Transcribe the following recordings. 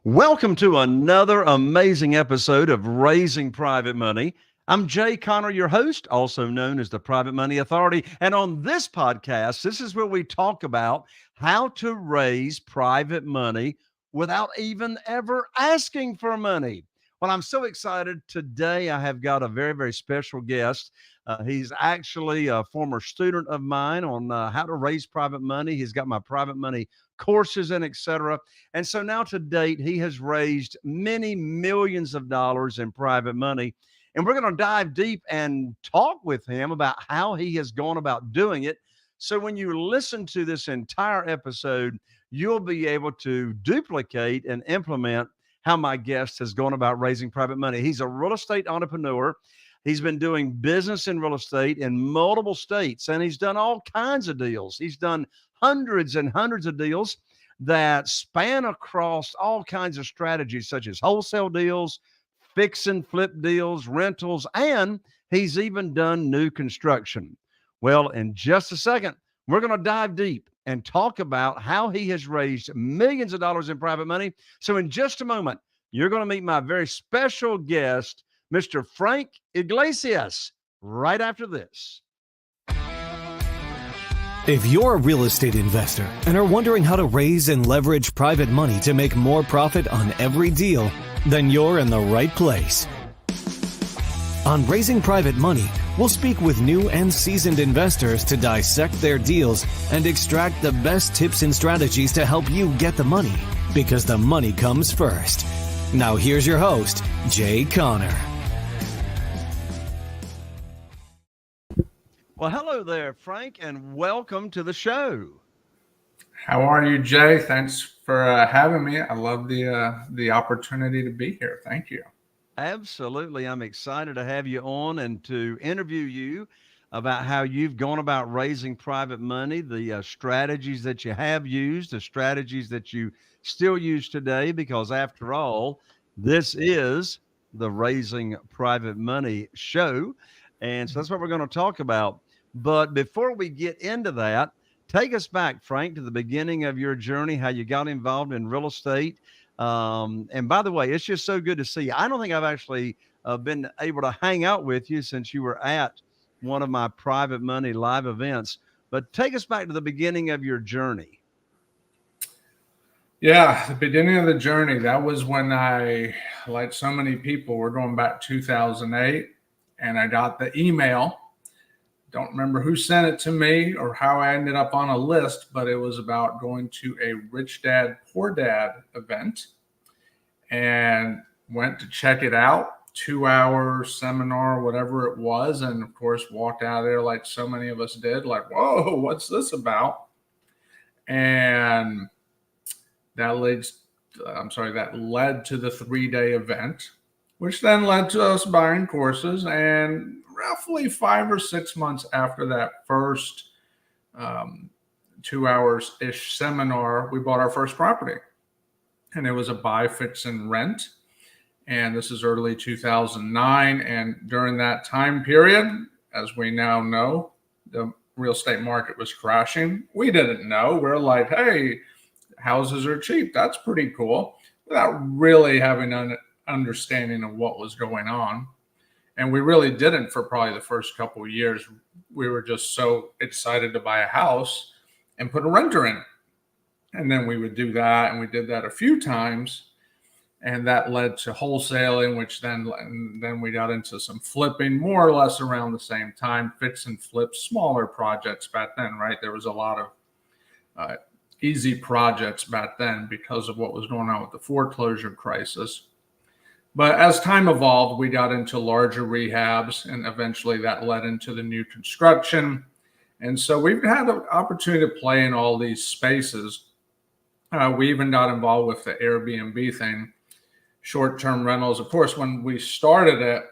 Welcome to another amazing episode of Raising Private Money. I'm Jay Connor, your host, also known as the Private Money Authority. And on this podcast, this is where we talk about how to raise private money without even ever asking for money. Well, I'm so excited. Today, I have got a very, very special guest. He's actually a former student of mine on how to raise private money. He's got my private money courses and etc. And so now to date, he has raised many millions of dollars in private money. And we're going to dive deep and talk with him about how he has gone about doing it. So when you listen to this entire episode, you'll be able to duplicate and implement how my guest has gone about raising private money. He's a real estate entrepreneur. He's been doing business in real estate in multiple states, and he's done all kinds of deals. He's done hundreds and hundreds of deals that span across all kinds of strategies, such as wholesale deals, fix and flip deals, rentals, and he's even done new construction. Well, in just a second, we're going to dive deep and talk about how he has raised millions of dollars in private money. So, in just a moment, you're going to meet my very special guest, Mr. Frank Iglesias, right after this. If you're a real estate investor and are wondering how to raise and leverage private money to make more profit on every deal, then you're in the right place. On Raising Private Money, we'll speak with new and seasoned investors to dissect their deals and extract the best tips and strategies to help you get the money, because the money comes first. Now here's your host, Jay Connor. Well, hello there, Frank, and welcome to the show. How are you, Jay? Thanks for having me. I love the opportunity to be here. Thank you. Absolutely. I'm excited to have you on and to interview you about how you've gone about raising private money, the strategies that you have used, the strategies that you still use today, because after all, this is the Raising Private Money show. And so that's what we're going to talk about. But before we get into that, take us back, Frank, to the beginning of your journey, how you got involved in real estate. And by the way, it's just so good to see you. I don't think I've actually been able to hang out with you since you were at one of my private money live events. But take us back to the beginning of your journey. Yeah, the beginning of the journey, that was when I, like so many people, we're going back 2008, and I got the email. Don't remember who sent it to me or how I ended up on a list, but it was about going to a Rich Dad, Poor Dad event, and went to check it out, 2-hour seminar, whatever it was. And of course, walked out of there like so many of us did, like, whoa, what's this about? And that led to the 3-day event, which then led to us buying courses. And roughly 5 or 6 months after that first 2 hours-ish seminar, we bought our first property. And it was a buy, fix, and rent. And this is early 2009. And during that time period, as we now know, the real estate market was crashing. We didn't know. We're like, hey, houses are cheap. That's pretty cool. Without really having an understanding of what was going on. And we really didn't for probably the first couple of years. We were just so excited to buy a house and put a renter in. And then we would do that. And we did that a few times. And that led to wholesaling, which then we got into some flipping, more or less around the same time, fix and flip, smaller projects back then, right? There was a lot of easy projects back then because of what was going on with the foreclosure crisis. But as time evolved, we got into larger rehabs, and eventually that led into the new construction. And so we've had an opportunity to play in all these spaces. We even got involved with the Airbnb thing, short-term rentals. Of course, when we started it,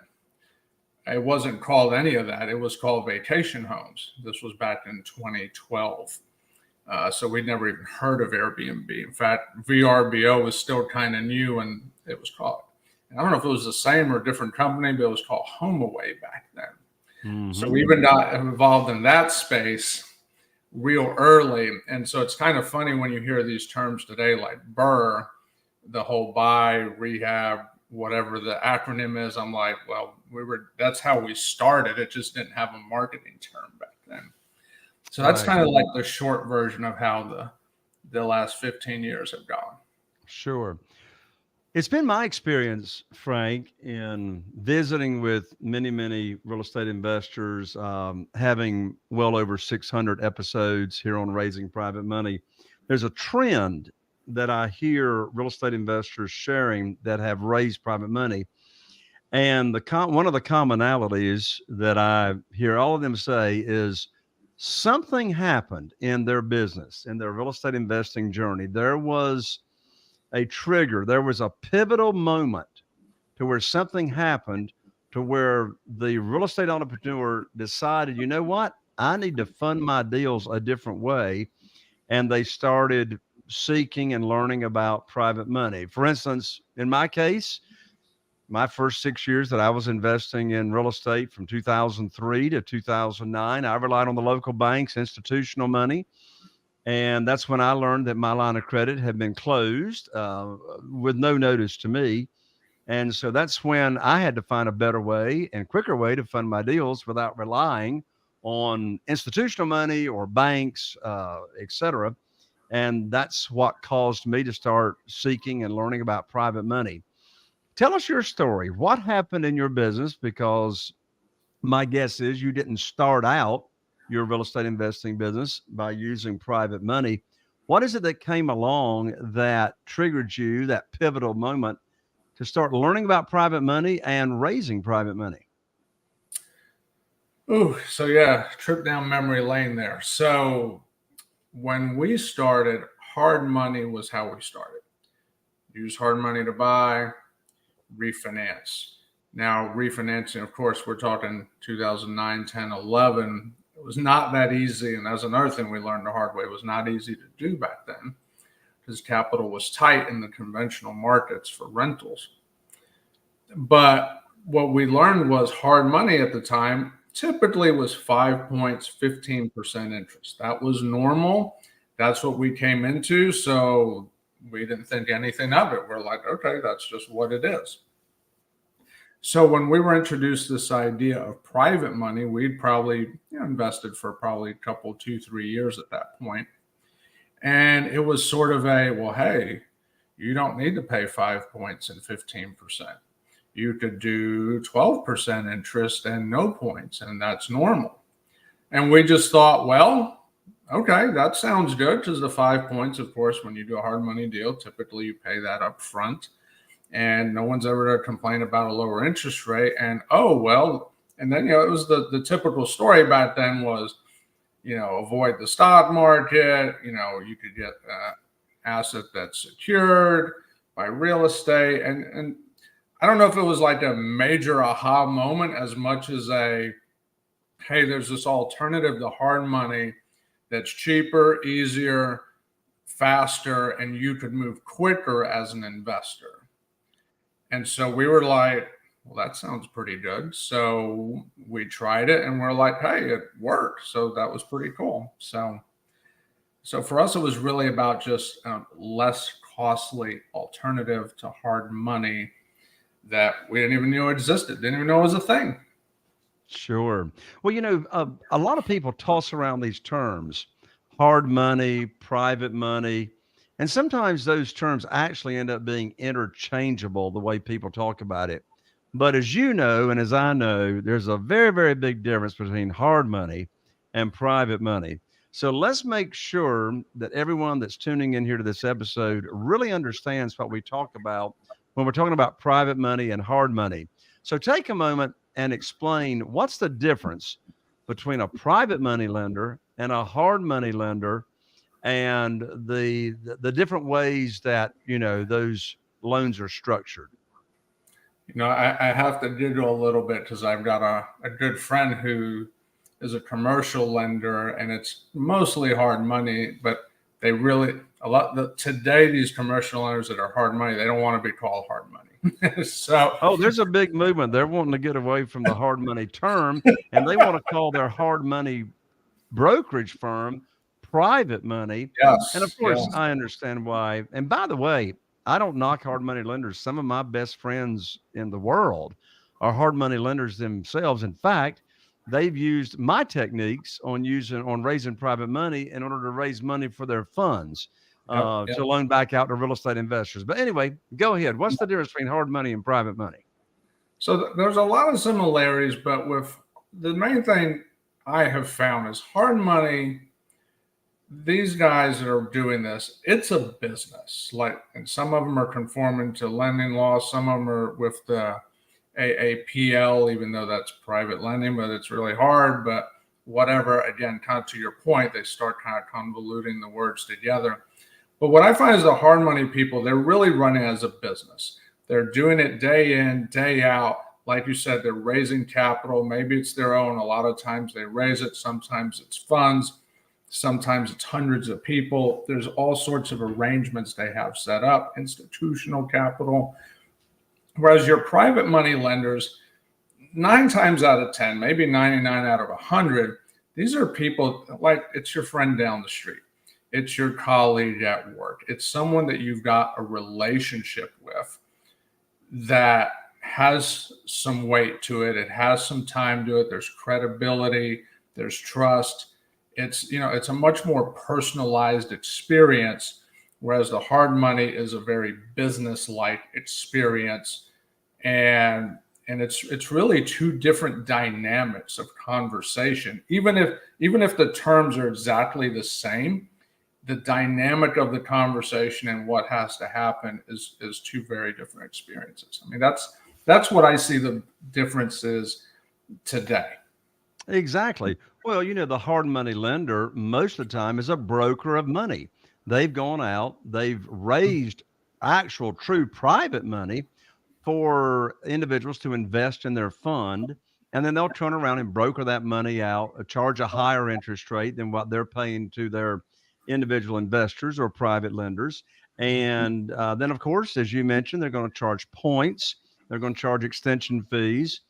it wasn't called any of that. It was called vacation homes. This was back in 2012. So we'd never even heard of Airbnb. In fact, VRBO was still kind of new, and it was called, I don't know if it was the same or a different company, but it was called HomeAway back then. Mm-hmm. So we even got involved in that space real early. And so it's kind of funny when you hear these terms today, like BRRRR, the whole buy, rehab, whatever the acronym is. I'm like, well, that's how we started. It just didn't have a marketing term back then. So that's Right. kind of like the short version of how the last 15 years have gone. Sure. It's been my experience, Frank, in visiting with many, many real estate investors, having well over 600 episodes here on Raising Private Money. There's a trend that I hear real estate investors sharing that have raised private money. And one of the commonalities that I hear all of them say is something happened in their business, in their real estate investing journey. There was a trigger, there was a pivotal moment to where something happened to where the real estate entrepreneur decided, you know what, I need to fund my deals a different way. And they started seeking and learning about private money. For instance, in my case, my first 6 years that I was investing in real estate from 2003 to 2009, I relied on the local banks, institutional money. And that's when I learned that my line of credit had been closed with no notice to me. And so that's when I had to find a better way and quicker way to fund my deals without relying on institutional money or banks, et cetera. And that's what caused me to start seeking and learning about private money. Tell us your story. What happened in your business? Because my guess is you didn't start out your real estate investing business by using private money. What is it that came along that triggered you, that pivotal moment to start learning about private money and raising private money? Ooh, so yeah, trip down memory lane there. So when we started, hard money was how we started. Use hard money to buy, refinance. Now, refinancing, of course, we're talking 2009, 10, 11. It was not that easy. And that's another thing we learned the hard way. It was not easy to do back then because capital was tight in the conventional markets for rentals. But what we learned was hard money at the time typically was 5 points, 15% interest. That was normal. That's what we came into. So we didn't think anything of it. We're like, okay, that's just what it is. So when we were introduced to this idea of private money, we'd probably invested for probably a couple, 2-3 years at that point. And it was sort of well, hey, you don't need to pay 5 points and 15%. You could do 12% interest and no points, and that's normal. And we just thought, well, okay, that sounds good, because the 5 points, of course, when you do a hard money deal, typically you pay that up front, and no one's ever going to complain about a lower interest rate. And and then it was the typical story back then was, avoid the stock market. You could get asset that's secured by real estate, and I don't know if it was like a major aha moment as much as hey, there's this alternative to hard money that's cheaper, easier, faster, and you could move quicker as an investor. And so we were like, well, that sounds pretty good. So we tried it and we're like, hey, it worked. So that was pretty cool. So for us, it was really about just less costly alternative to hard money that we didn't even know existed, didn't even know it was a thing. Sure. Well, a lot of people toss around these terms, hard money, private money, and sometimes those terms actually end up being interchangeable the way people talk about it. But as you know, and as I know, there's a very, very big difference between hard money and private money. So let's make sure that everyone that's tuning in here to this episode really understands what we talk about when we're talking about private money and hard money. So take a moment and explain what's the difference between a private money lender and a hard money lender, and the different ways that those loans are structured. I have to giggle a little bit because I've got a good friend who is a commercial lender, and it's mostly hard money, but they really today these commercial lenders that are hard money, they don't want to be called hard money. So there's a big movement. They're wanting to get away from the hard money term, and they want to call their hard money brokerage firm private money. yes, And of course, yes. I understand why. And by the way, I don't knock hard money lenders. Some of my best friends in the world are hard money lenders themselves. In fact, they've used my techniques on raising private money in order to raise money for their funds Yep. to Yep. loan back out to real estate investors. But anyway, go ahead. What's the difference between hard money and private money? So there's a lot of similarities, but with the main thing I have found is hard money. These guys that are doing this, it's a business. Like, and some of them are conforming to lending laws. Some of them are with the AAPL, even though that's private lending, but it's really hard. But whatever, again, kind of to your point, they start kind of convoluting the words together. But what I find is the hard money people, they're really running as a business. They're doing it day in, day out. Like you said, they're raising capital. Maybe it's their own. A lot of times they raise it. Sometimes it's funds. Sometimes it's hundreds of people. There's all sorts of arrangements they have set up, institutional capital. Whereas your private money lenders, 9 times out of 10, maybe 99 out of 100, these are people like it's your friend down the street. It's your colleague at work. It's someone that you've got a relationship with that has some weight to it. It has some time to it. There's credibility. There's trust. It's a much more personalized experience, whereas the hard money is a very business-like experience, and it's really two different dynamics of conversation. Even if the terms are exactly the same, the dynamic of the conversation and what has to happen is two very different experiences. I mean, that's what I see the difference is today. Exactly. Well, the hard money lender most of the time is a broker of money. They've gone out, they've raised actual true private money for individuals to invest in their fund. And then they'll turn around and broker that money out, charge a higher interest rate than what they're paying to their individual investors or private lenders. And then, of course, as you mentioned, they're going to charge points, they're going to charge extension fees.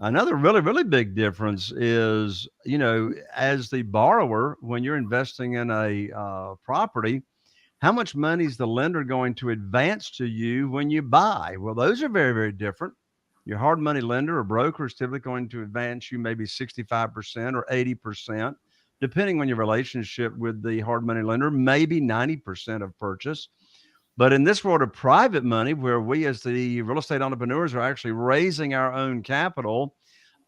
Another really, really big difference is, as the borrower, when you're investing in a property, how much money is the lender going to advance to you when you buy? Well, those are very, very different. Your hard money lender or broker is typically going to advance you maybe 65% or 80%, depending on your relationship with the hard money lender, maybe 90% of purchase. But in this world of private money, where we as the real estate entrepreneurs are actually raising our own capital,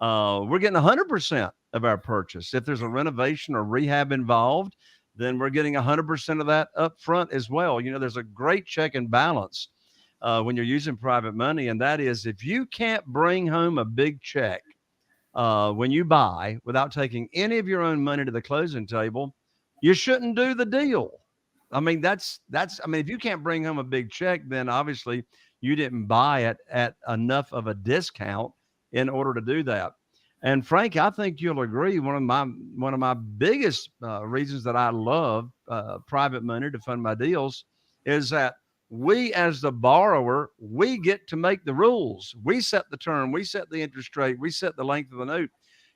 we're getting 100% of our purchase. If there's a renovation or rehab involved, then we're getting 100% of that up front as well. There's a great check and balance when you're using private money. And that is, if you can't bring home a big check when you buy without taking any of your own money to the closing table, you shouldn't do the deal. I mean, if you can't bring home a big check, then obviously you didn't buy it at enough of a discount in order to do that. And Frank, I think you'll agree. One of my biggest reasons that I love private money to fund my deals is that we, as the borrower, we get to make the rules. We set the term, we set the interest rate, we set the length of the note.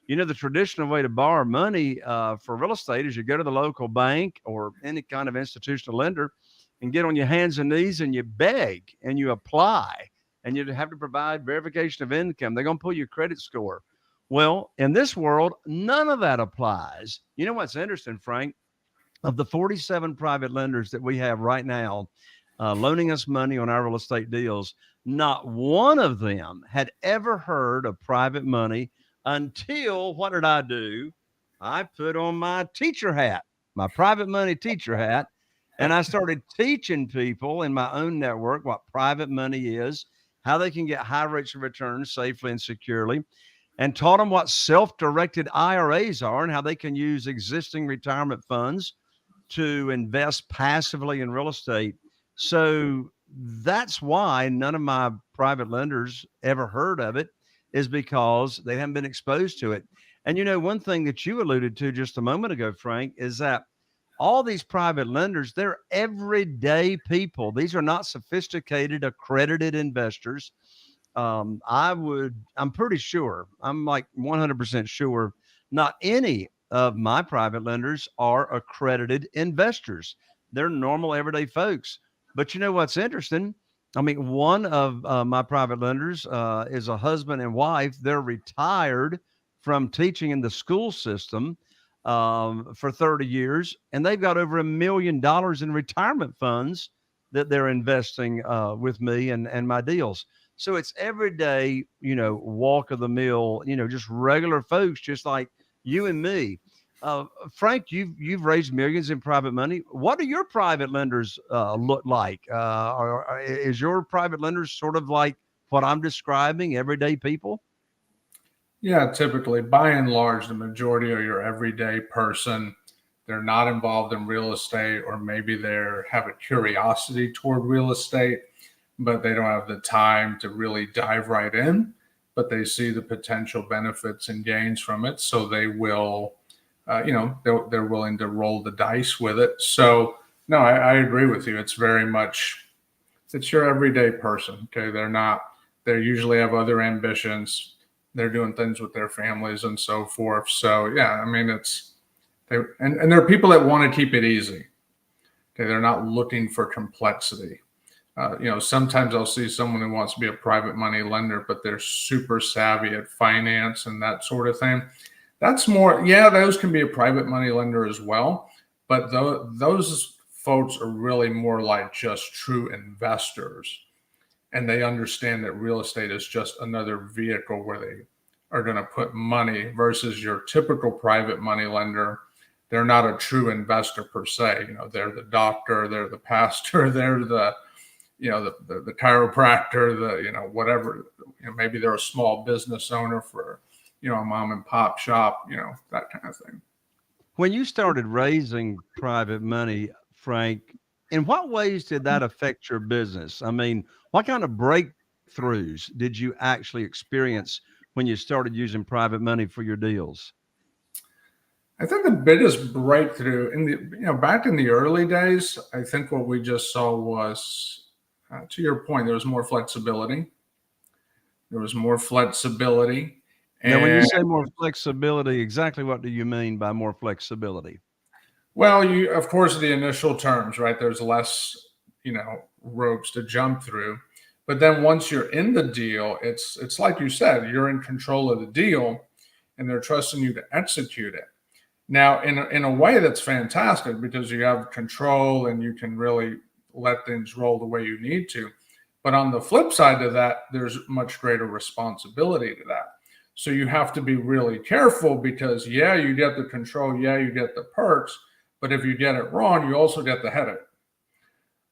The traditional way to borrow money for real estate is you go to the local bank or any kind of institutional lender and get on your hands and knees and you beg and you apply and you have to provide verification of income. They're going to pull your credit score. Well, in this world, none of that applies. You know what's interesting, Frank? Of the 47 private lenders that we have right now loaning us money on our real estate deals, not one of them had ever heard of private money until what did I do? I put on my teacher hat, my private money teacher hat, and I started teaching people in my own network what private money is, how they can get high rates of return safely and securely, and taught them what self-directed IRAs are and how they can use existing retirement funds to invest passively in real estate. So that's why none of my private lenders ever heard of it, is because they haven't been exposed to it. And one thing that you alluded to just a moment ago, Frank, is that all these private lenders, they're everyday people. These are not sophisticated, accredited investors. I'm pretty sure, I'm like 100% sure, not any of my private lenders are accredited investors. They're normal, everyday folks But you know what's interesting? I mean, one of my private lenders is a husband and wife. They're retired from teaching in the school system for 30 years, and they've got over $1 million in retirement funds that they're investing with me and my deals. So it's everyday, walk of the mill, just regular folks, just like you and me. Frank, you've raised millions in private money. What do your private lenders look like? Is your private lenders sort of like what I'm describing, everyday people? Yeah, typically, by and large, the majority are your everyday person. They're not involved in real estate, or maybe they have a curiosity toward real estate, but they don't have the time to really dive right in. But they see the potential benefits and gains from it, so they will, they're willing to roll the dice with it. So, no, I agree with you. It's very much it's your everyday person. Okay, they're not. They usually have other ambitions. They're doing things with their families and so forth. So yeah, I mean, and there are people that want to keep it easy. Okay, they're not looking for complexity. Sometimes I'll see someone who wants to be a private money lender, but they're super savvy at finance and that sort of thing. That's more, yeah, those can be a private money lender as well. But those folks are really more like just true investors. And they understand that real estate is just another vehicle where they are going to put money versus your typical private money lender. They're not a true investor per se. They're the doctor, they're the pastor, they're the chiropractor, whatever, maybe they're a small business owner for, a mom and pop shop, that kind of thing. When you started raising private money, Frank, in what ways did that affect your business? I mean, what kind of breakthroughs did you actually experience when you started using private money for your deals? I think the biggest breakthrough back in the early days, I think what we just saw was, to your point, there was more flexibility. There was more flexibility. Now, when you say more flexibility, exactly what do you mean by more flexibility? Well, of course, the initial terms, right? There's less, ropes to jump through. But then once you're in the deal, it's like you said, you're in control of the deal, and they're trusting you to execute it. Now, in a way, that's fantastic because you have control and you can really let things roll the way you need to. But on the flip side of that, there's much greater responsibility to that. So you have to be really careful because, yeah, you get the control, yeah, you get the perks, but if you get it wrong, you also get the headache.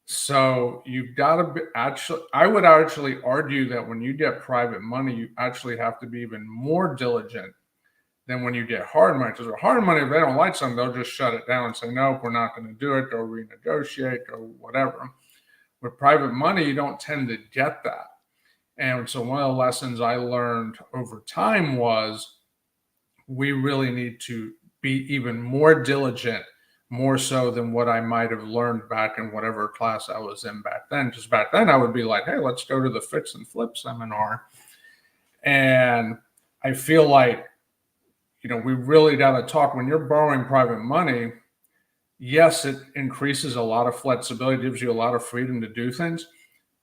So you've got to be I would actually argue that when you get private money, you actually have to be even more diligent than when you get hard money. Because with hard money, if they don't like something, they'll just shut it down and say, nope, we're not going to do it, or renegotiate, or whatever. With private money, you don't tend to get that. And so one of the lessons I learned over time was we really need to be even more diligent, more so than what I might have learned back in whatever class I was in back then. Because back then I would be like, hey, let's go to the fix and flip seminar. And I feel like, we really got to talk when you're borrowing private money. Yes, it increases a lot of flexibility, gives you a lot of freedom to do things,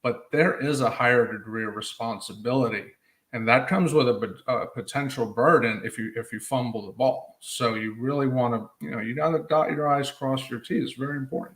but there is a higher degree of responsibility. And that comes with a potential burden if you fumble the ball. So you really want to, you got to dot your I's, cross your T's. It's very important.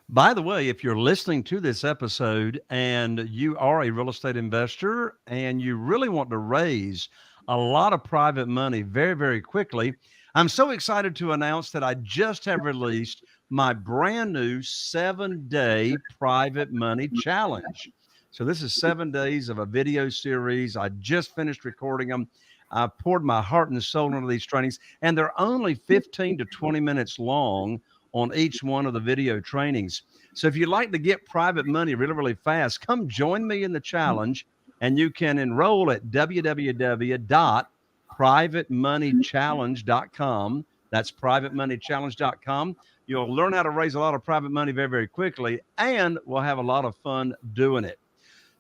By the way, if you're listening to this episode and you are a real estate investor and you really want to raise a lot of private money very, very quickly, I'm so excited to announce that I just have released my brand new 7-day private money challenge. So this is 7 days of a video series. I just finished recording them. I poured my heart and soul into these trainings, and they're only 15 to 20 minutes long on each one of the video trainings. So if you'd like to get private money really, really fast, come join me in the challenge, and you can enroll at www.privatemoneychallenge.com. That's privatemoneychallenge.com. You'll learn how to raise a lot of private money very, very quickly, and we'll have a lot of fun doing it.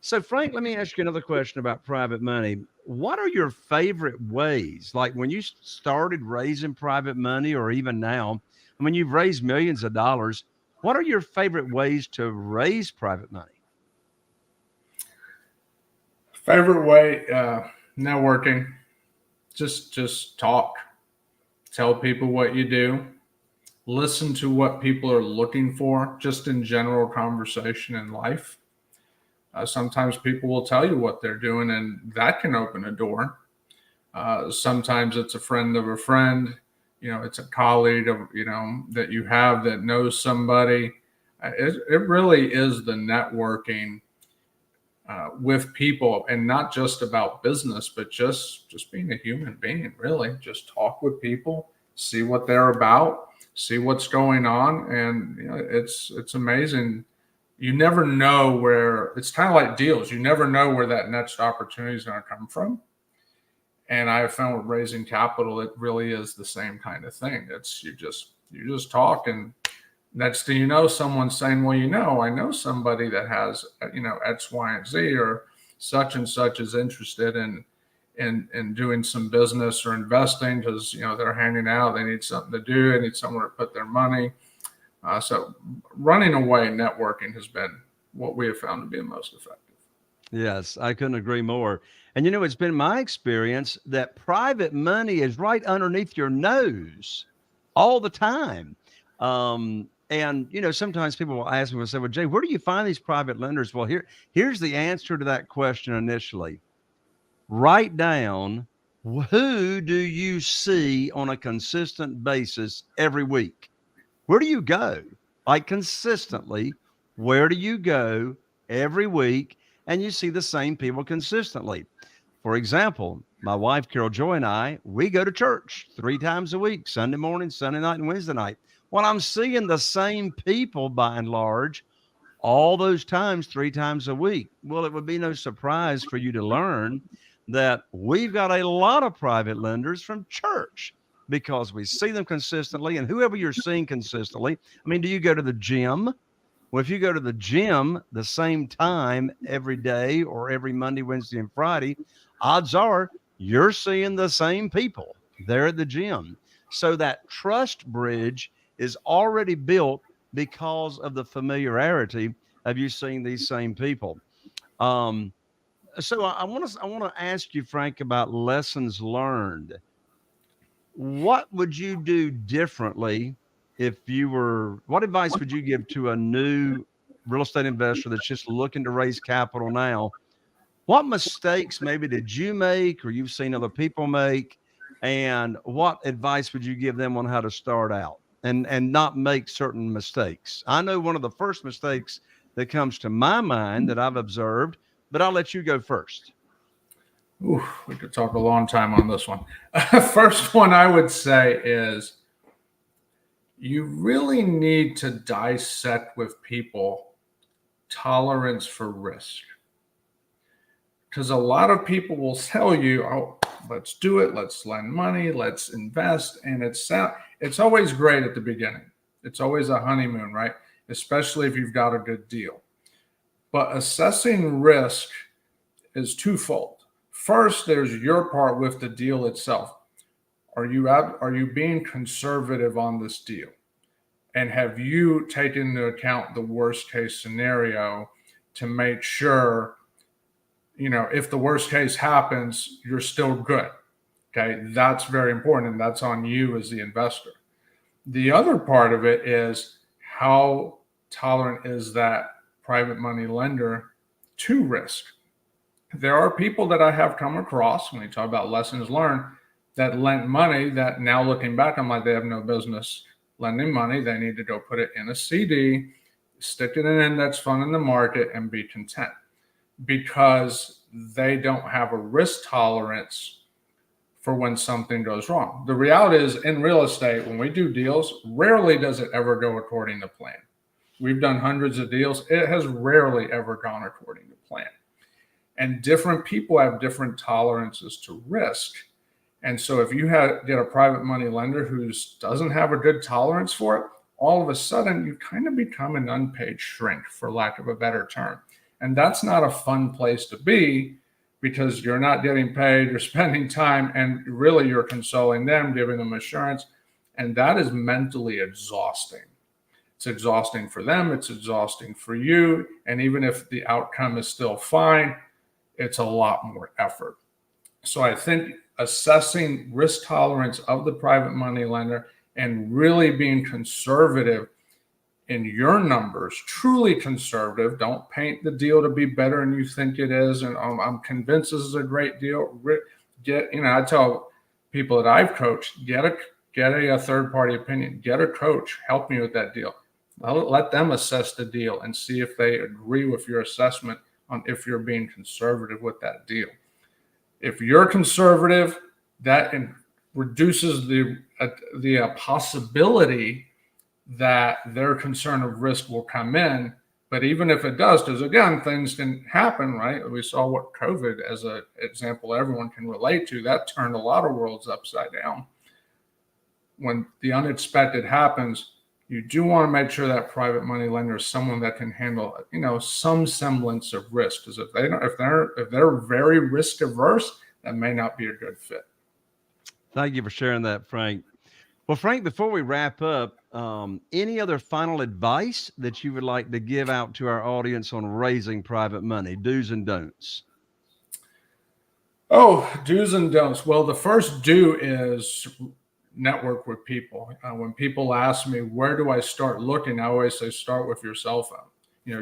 So, Frank, let me ask you another question about private money. What are your favorite ways? Like when you started raising private money, or even now, I mean, you've raised millions of dollars. What are your favorite ways to raise private money? Favorite way, networking. Just talk. Tell people what you do. Listen to what people are looking for, just in general conversation in life. Sometimes people will tell you what they're doing, and that can open a door. Sometimes it's a friend of a friend. It's a colleague of that you have that knows somebody. It really is the networking with people, and not just about business, but just being a human being. Really, just talk with people, see what they're about, see what's going on, and it's amazing. You never know where. It's kind of like deals. You never know where that next opportunity is going to come from. And I have found with raising capital, it really is the same kind of thing. It's you just talk, and next thing you know, someone's saying, well, I know somebody that has, X, Y, and Z, or such and such is interested in doing some business or investing because, they're hanging out. They need something to do. They need somewhere to put their money. So running away, networking has been what we have found to be the most effective. Yes, I couldn't agree more. And it's been my experience that private money is right underneath your nose all the time. And sometimes people will ask me, will say, well, Jay, where do you find these private lenders? Well, here's the answer to that question initially. Write down, who do you see on a consistent basis every week? Where do you go? Like consistently, where do you go every week? And you see the same people consistently. For example, my wife, Carol Joy, and I, we go to church 3 times a week, Sunday morning, Sunday night, and Wednesday night. Well, I'm seeing the same people by and large all those times, 3 times a week. Well, it would be no surprise for you to learn that we've got a lot of private lenders from church because we see them consistently. And whoever you're seeing consistently, I mean, do you go to the gym? Well, if you go to the gym the same time every day or every Monday, Wednesday, and Friday, odds are you're seeing the same people there at the gym. So that trust bridge is already built because of the familiarity of you seeing these same people. Um, so I want to ask you, Frank, about lessons learned. What would you do differently if you were? What advice would you give to a new real estate investor that's just looking to raise capital now? What mistakes maybe did you make, or you've seen other people make, and what advice would you give them on how to start out and not make certain mistakes? I know one of the first mistakes that comes to my mind that I've observed, but I'll let you go first. Ooh, we could talk a long time on this one. First one I would say is you really need to dissect with people tolerance for risk. Because a lot of people will tell you, oh, let's do it, let's lend money, let's invest. And it's always great at the beginning. It's always a honeymoon, right? Especially if you've got a good deal. But assessing risk is twofold. First, there's your part with the deal itself. Are you being conservative on this deal? And have you taken into account the worst case scenario to make sure, if the worst case happens, you're still good? Okay, that's very important, and that's on you as the investor. The other part of it is how tolerant is that private money lender to risk? There are people that I have come across when we talk about lessons learned that lent money that now looking back, I'm like, they have no business lending money. They need to go put it in a CD, stick it in an index fund in the market, and be content because they don't have a risk tolerance for when something goes wrong. The reality is in real estate, when we do deals, rarely does it ever go according to plan. We've done hundreds of deals. It has rarely ever gone according to plan. And different people have different tolerances to risk. And so if you get a private money lender who doesn't have a good tolerance for it, all of a sudden you kind of become an unpaid shrink, for lack of a better term. And that's not a fun place to be because you're not getting paid, you're spending time, and really you're consoling them, giving them assurance. And that is mentally exhausting. It's exhausting for them. It's exhausting for you. And even if the outcome is still fine, it's a lot more effort. So I think assessing risk tolerance of the private money lender and really being conservative in your numbers, truly conservative. Don't paint the deal to be better than you think it is. And I'm convinced this is a great deal. I tell people that I've coached, get a third party opinion, get a coach, help me with that deal. Let them assess the deal and see if they agree with your assessment on if you're being conservative with that deal. If you're conservative, that reduces the possibility that their concern of risk will come in. But even if it does, because again, things can happen, right? We saw what COVID, as an example everyone can relate to, that turned a lot of worlds upside down. When the unexpected happens, you do want to make sure that private money lender is someone that can handle, some semblance of risk. Because if they're very risk averse, that may not be a good fit. Thank you for sharing that, Frank. Well, Frank, before we wrap up, any other final advice that you would like to give out to our audience on raising private money, do's and don'ts? Oh, do's and don'ts. Well, the first do is network with people. When people ask me, where do I start looking? I always say, start with your cell phone.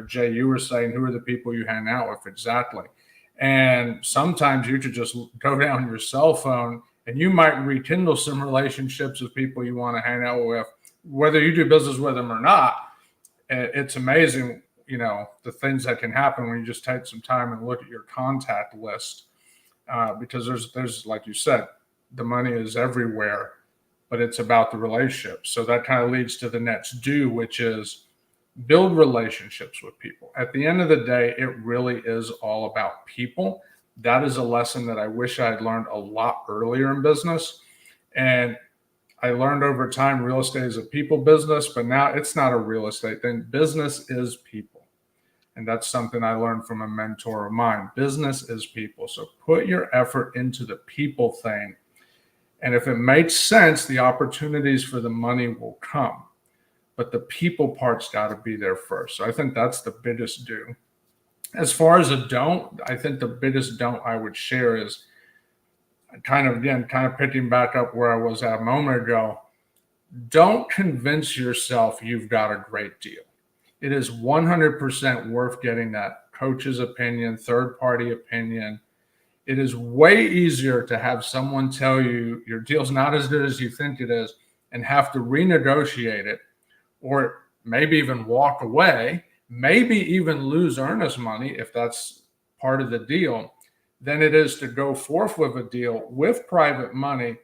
Jay, you were saying, who are the people you hang out with? Exactly. And sometimes you could just go down your cell phone and you might rekindle some relationships with people you want to hang out with, whether you do business with them or not. It's amazing, the things that can happen when you just take some time and look at your contact list. Because there's, like you said, the money is everywhere, but it's about the relationship. So that kind of leads to the next do, which is build relationships with people. At the end of the day, it really is all about people. That is a lesson that I wish I had learned a lot earlier in business. And I learned over time, real estate is a people business, but now it's not a real estate thing. Business is people. And that's something I learned from a mentor of mine. Business is people. So put your effort into the people thing. And if it makes sense, the opportunities for the money will come. But the people part's got to be there first. So I think that's the biggest do. As far as a don't, I think the biggest don't I would share is kind of picking back up where I was at a moment ago. Don't convince yourself you've got a great deal. It is 100% worth getting that coach's opinion, third-party opinion. It is way easier to have someone tell you your deal's not as good as you think it is and have to renegotiate it, or maybe even walk away, maybe even lose earnest money if that's part of the deal, than it is to go forth with a deal with private money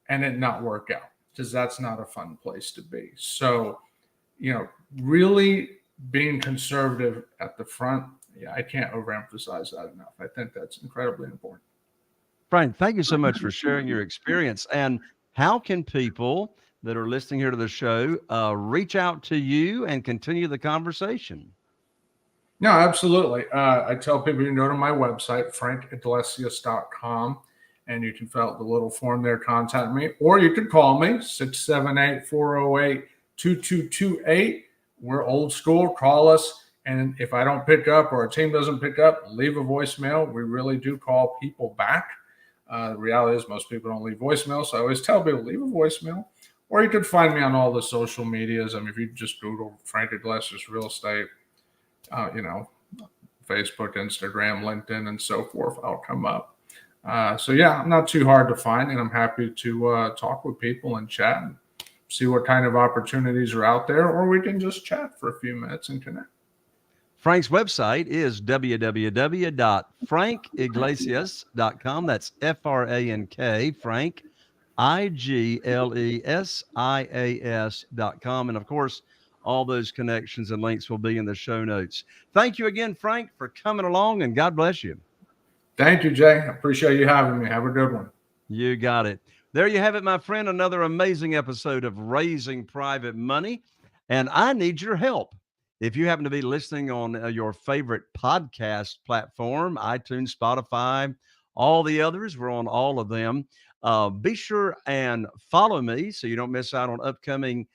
and it not work out, because that's not a fun place to be. So, really being conservative at the front, I can't overemphasize that enough. I think that's incredibly important. Frank, thank you so much for sharing your experience. And how can people that are listening here to the show reach out to you and continue the conversation? No, absolutely. I tell people you can go to my website, frankiglesias.com, and you can fill out the little form there, contact me, or you could call me, 678-408-2228. We're old school. Call us. And if I don't pick up or our team doesn't pick up, leave a voicemail. We really do call people back. The reality is most people don't leave voicemail. So I always tell people, leave a voicemail. Or you could find me on all the social medias. I mean, if you just Google Frank Iglesias Real Estate, Facebook, Instagram, LinkedIn, and so forth, I'll come up. I'm not too hard to find, and I'm happy to talk with people and chat and see what kind of opportunities are out there, or we can just chat for a few minutes and connect. Frank's website is www.frankiglesias.com. That's Frank, Frank, IGLESIAS.com. And of course, all those connections and links will be in the show notes. Thank you again, Frank, for coming along, and God bless you. Thank you, Jay. I appreciate you having me. Have a good one. You got it. There you have it, my friend. Another amazing episode of Raising Private Money. And I need your help. If you happen to be listening on your favorite podcast platform, iTunes, Spotify, all the others, we're on all of them. Be sure and follow me so you don't miss out on upcoming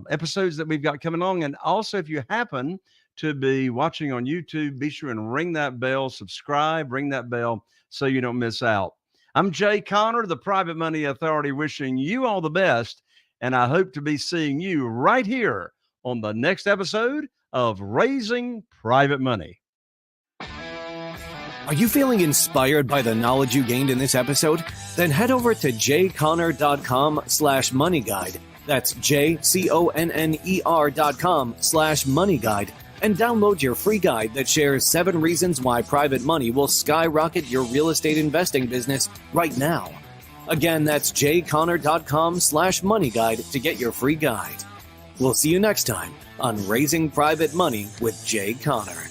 episodes that we've got coming along. And also, if you happen to be watching on YouTube, be sure and ring that bell, subscribe, ring that bell so you don't miss out. I'm Jay Conner, the Private Money Authority, wishing you all the best. And I hope to be seeing you right here on the next episode of Raising Private Money. Are you feeling inspired by the knowledge you gained in this episode? Then head over to jconner.com/moneyguide. That's jconner.com/moneyguide and download your free guide that shares 7 reasons why private money will skyrocket your real estate investing business right now. Again, that's jconner.com/moneyguide to get your free guide. We'll see you next time on Raising Private Money with Jay Conner.